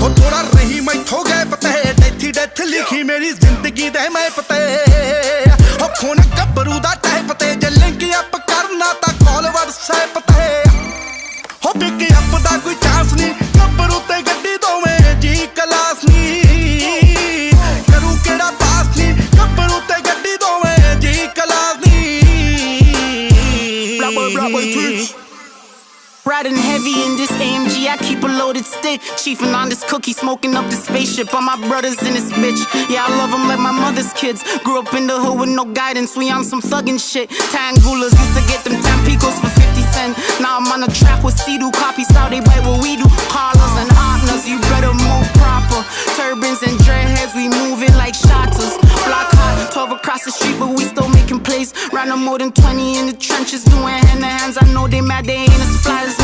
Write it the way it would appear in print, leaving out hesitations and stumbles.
हो थोड़ा रही मैथों गए पते डेथी डेथ लिखी मेरी जिंदगी दे मैं पते हो खून गब्बरू दा टाइप पते जे लिंक अप करना ता कॉल व्हाट्सएप पते हो पिक अप दा कोई चांस नहीं गब्बरू ते गड्डी दोवें जी क्लास नहीं करूं केड़ा पास नहीं गब्बरू ते गड्डी दोवें जी क्लास नहीं Black boy twitch Riding heavy in this AMG, I keep a loaded stick. Chiefing on this cookie, smoking up the spaceship. All my brothers in this bitch. Yeah, I love them like my mother's kids. Grew up in the hood with no guidance, we on some thuggin' shit. Tangulas used to get them Tampicos for 50 cents. Now I'm on the track with Sea-Doo. Copy style, they bite what we do. Carlos and Opnas, you better move proper. Turbans and dreadheads, we moving like shotters. Block hot, 12 across the street, but we still making plays. Round more than 20 in the trenches, doing hand-to-hands. I know they mad, they ain't as fly as